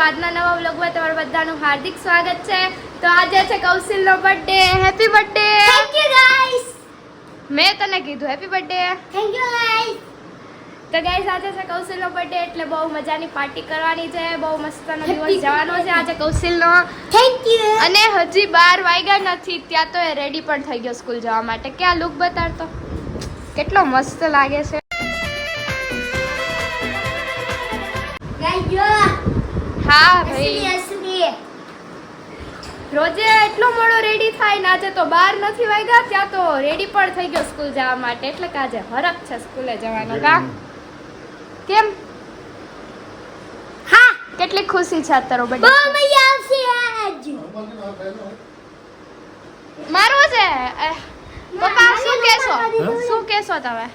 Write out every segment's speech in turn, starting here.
આજના નવા વ્લોગમાં તમારું બધાનું હાર્દિક સ્વાગત છે। તો આજે છે કૌશિલનો birthday. Happy birthday. Thank you guys. મેં તને કીધું happy birthday. Thank you guys. તો ગાઈસ આજે છે કૌશિલનો બર્થડે એટલે બહુ મજાની પાર્ટી કરવાની છે। બહુ મસ્તનો દિવસ જવાનો છે આજે કૌશિલનો। Thank you. અને હજી 12 વાગ્યા નથી ત્યાં તો એ રેડી પણ થઈ ગયો સ્કૂલ જવા માટે। ક્યાં લુક બતાડતો કેટલો મસ્ત લાગે છે। ગાઈસ જો હા ભાઈ અસલી રોજે એટલો મોડો રેડી થાય ને આજે તો 12 નથી વાગ્યા ત્યાં તો રેડી પણ થઈ ગયો સ્કૂલ જવા માટે। એટલે કે આજે હરખ છે સ્કૂલે જવાનો। કા કેમ હા કેટલી ખુશી છે તારો બહુ બર્થડે મજા આવશે આજ। મારો છે પપ્પા શું કહેશો તમે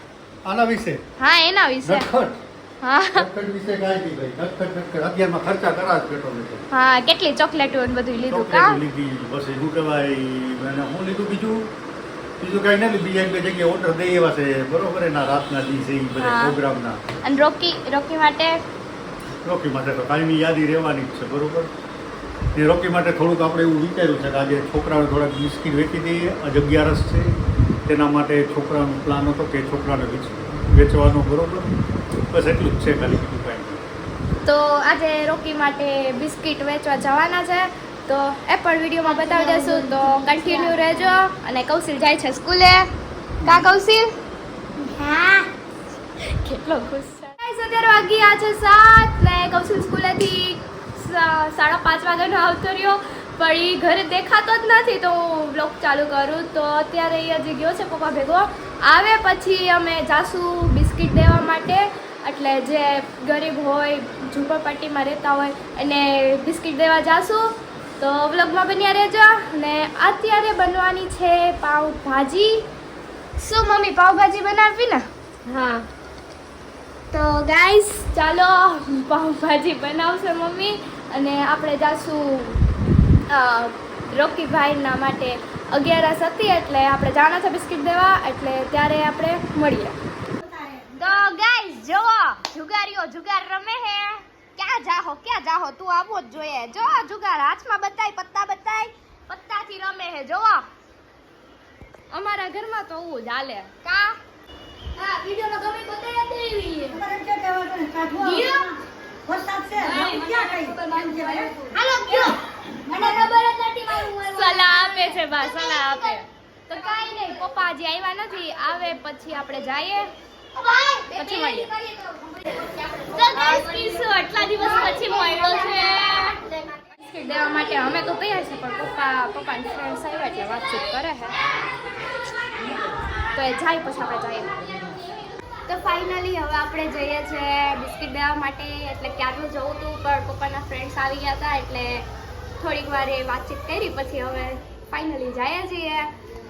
આના વિશે હા એના વિશે નટખટ હા નટખટ વિશે કાંઈ નહીં ભાઈ નટખટ 11 માં ખર્ચા કરા જ પેટો મેં હા કેટલી ચોકલેટો ને બધું લીધું કા ચોકલેટ લીધી પછી શું કહેવાય અને હું લીધું બીજું કાંઈ નથી બીજા એક બે જગ્યાએ ઓર્ડર દઈ એવા છે બરોબર એના રાતના દિવસે એ બધા હા. પ્રોગ્રામના અને રોકી માટે રોકી માટે તો કાયમી યાદી રહેવાની જ છે બરોબર એ રોકી માટે થોડુંક આપણે એવું વિચાર્યું છે કે આજે છોકરાઓને થોડાક બિસ્કીટ વેચી દઈએ આજ 11 છે તેના માટે છોકરાનો પ્લાન હતો કે છોકરાને વેચવાનો બરોબર બસ એટલું જ છે ખાલી બીજું કાંઈ નહીં તો આજે રોકી માટે બિસ્કિટ વેચવા જવાના છે તો એ પણ વિડીયોમાં બતાવી દેશું તો કન્ટિન્યુ રહેજો। અને કૌશિલ જાય છે સ્કૂલે કા કૌશિલ હા કેટલો ખુશ છે ગાઈસ અત્યારે વાગ્યા છે 7 ને કૌશિલ સ્કૂલેથી 5:30 વાગ્યાનો આવતો રહ્યો પણ એ ઘરે દેખાતો જ નથી તો હું બ્લોગ ચાલુ કરું તો અત્યારે એ હજી ગયો છે પપ્પા ભેગો આવે પછી અમે જાશું બિસ્કિટ દેવા માટે। એટલે જે ગરીબ હોય ઝૂંપડપટ્ટીમાં રહેતા હોય એને બિસ્કિટ દેવા જાશું તો વ્લોગમાં બન્યા રહેજો। ને અત્યારે બનવાની છે પાવભાજી। શું મમ્મી પાવભાજી બનાવવી ને હા તો ગાઈસ ચાલો પાવભાજી બનાવશે મમ્મી અને આપણે જાશું રોકીભાઈના માટે 11 હતી એટલે આપણે જાણા છે બિસ્કિટ દેવા એટલે ત્યારે આપણે મળીએ। તો ગાઈસ જોવો જુગારીઓ જુગાર રમે હે। ક્યાં જાહો તું આવો જ જોઈએ। જો જુગાર હાથમાં પત્તાથી રમે હે। જોવો અમારા ઘરમાં તો એવું જ હાલે કા હા વિડિયોનો ગમે બતાવી દેવી તમારે કે કહેવાનું કાઢવો વરસાદ છે ક્યાં કઈ હાલો કયો મને ખબર જ નથી મારું સલાહ આપે છે બા સલાહ આપે તો કાઈ નહીં પપ્પા હજી આવ્યા નથી આવે પછી આપણે જઈએ પછી મળીએ। તો ગાઈસ પીસુ આટલા દિવસ પછી મળ્યો છે બિસ્કિટ દેવા માટે અમે તો તૈયાર છે પણ પપ્પાની ફ્રેન્ડ્સ આવ્યા એટલે વાતચીત કરે છે તો એ જાય પછી આપણે જઈએ। તો ફાઇનલી હવે આપણે જઈએ છીએ બિસ્કિટ દેવા માટે એટલે ક્યારનું જવું હતું પણ પપ્પાના ફ્રેન્ડ્સ આવી ગયા હતા એટલે થોડીક વાર એ વાતચીત કરી પછી હવે ફાઇનલી જઈએ છીએ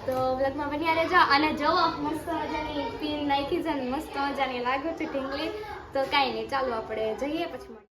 તો વ્લોગમાં બન્યા રહેજો। અને જુઓ મસ્ત મજાની પીન નાખી છે ને મસ્ત મજાની લાગે છે ઢીંગલી તો કાંઈ નહીં ચાલો આપણે જઈએ પછી મળીએ।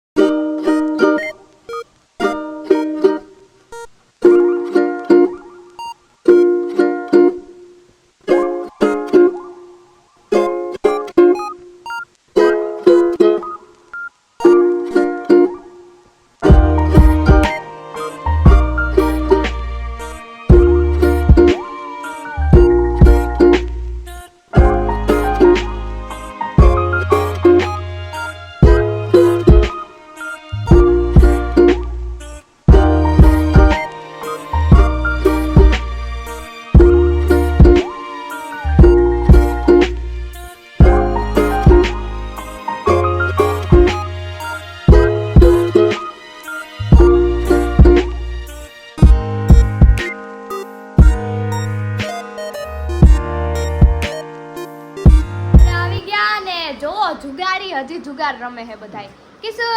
જુગારી હજી જુગાર રમે હે બધાય। કિસુ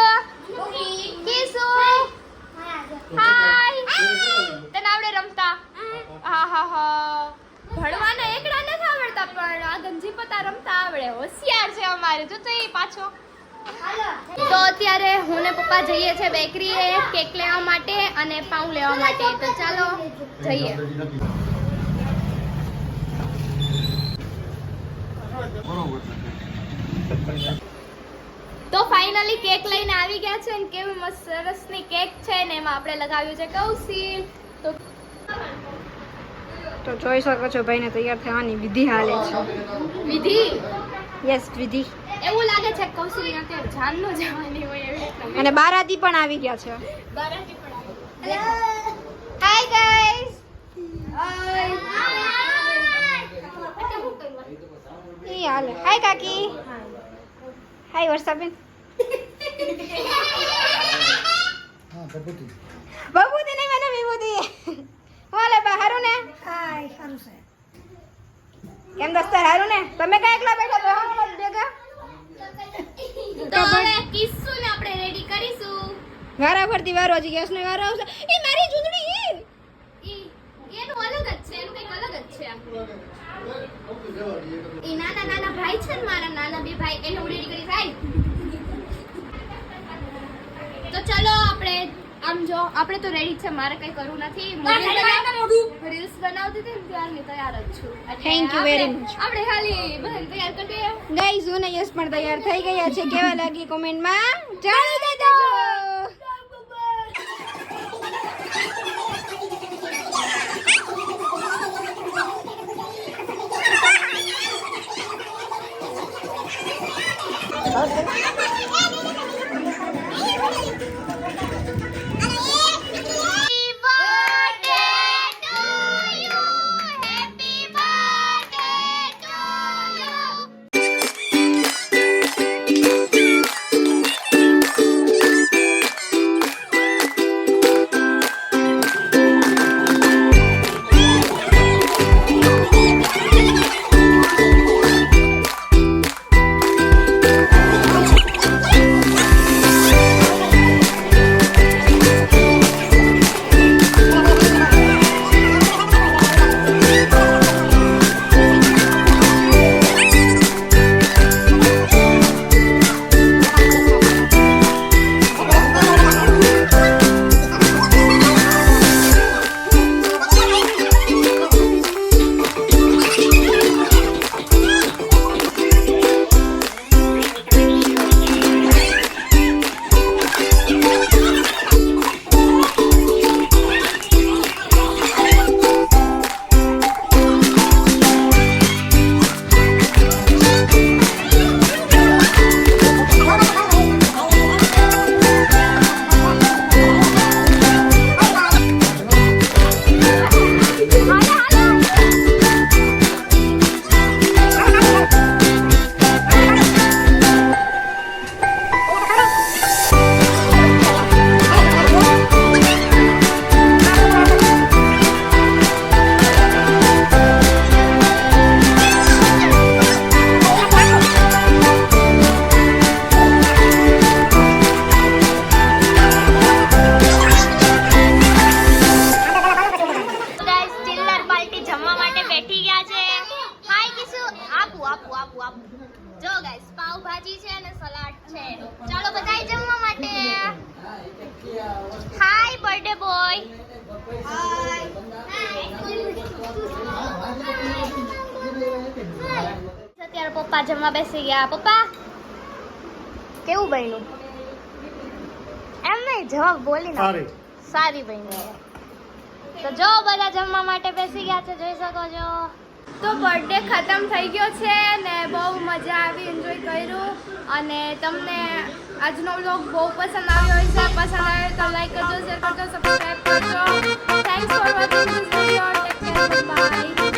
હાય તને આવડે રમતા હા ભણવાના એકડા નથી આવડતા પણ આ ગંજી પતા રમતા આવડે। હોશિયાર છે અમારે જો તો એ પાછો તો અત્યારે હું ને પપ્પા જઈએ છે બેકરીએ કેક લેવા માટે અને પાઉં લેવા માટે તો ચાલો જઈએ। તો ફાઇનલ ફાઇનલી કેક લઈને આવી ગયા છે ને કેવી મસ્ત સરસની કેક છે ને એમાં આપણે લગાવ્યું છે કૌશિલ. તો જોઈ શકો છો ભાઈને તૈયાર થવાની વિધિ હાલે છે. વિધિ યસ વિધિ. એવું લાગે છે કૌશિલ અત્યારે જાન નો જવાની હોય એવી રીતના. અને બારાતી પણ આવી ગયા છે. બારાતી પણ હાય ગાઈસ. ઈ હાલે. હાય કાકી. હાય વર્ષાબેન. બબુદી નહીં મને વિભૂતિ. હાલે બા હારું ને? હાય સારું છે કેમ દોસ્તર હારું ને? તમે કઈ એકલા બેઠા તો હા મત ભેગા. તો હવે કિસ્સુ ને આપણે રેડી કરીશું. વારા ફરતી વારો હજી ગેસ નો વારો આવશે. ઈ મારી ચૂંદડી ઈ એનું અલગ જ છે, એનું કંઈક અલગ જ છે. ઈ નાના નાના ભાઈ છે ને મારા નાના બે ભાઈ એને હું રેડી કરી થાય. તો ચલો આપણે આમ જો આપણે તો રેડી છે, મારે કઈ કરવું નથી. રીલ્સ બનાવતી હતી ને ત્યારની તૈયાર જ છું. Thank you very much. આપણે ખાલી બધાને તૈયાર કરી દઈએ. ગાઈસ હું ને યસ પણ તૈયાર થઈ ગયા છે. કેવા લાગી કોમેન્ટમાં જાણી દેજો. જો ગાઈસ પાવભાજી છે અને સલાડ છે. ચાલો બધાય જમવા માટે. હાય બર્થડે બોય. અત્યારે પપ્પા જમવા બેસી ગયા. પપ્પા કેવું બન્યું? એમ નહીં જવાબ બોલી ના. સારી બની. તો જો બધા જમવા માટે બેસી ગયા છે, જોઈ શકો છો. તો બર્થડે ખતમ થઈ ગયો છે ને બહુ મજા આવી, એન્જોય કર્યું. અને તમને આજનો વ્લોગ બહુ પસંદ આવ્યો હોય છે. પસંદ આવ્યો તો લાઈક કરજો, શેર કરજો, સબસ્ક્રાઈબ કરજો. Thanks for watching this video. Take care, by.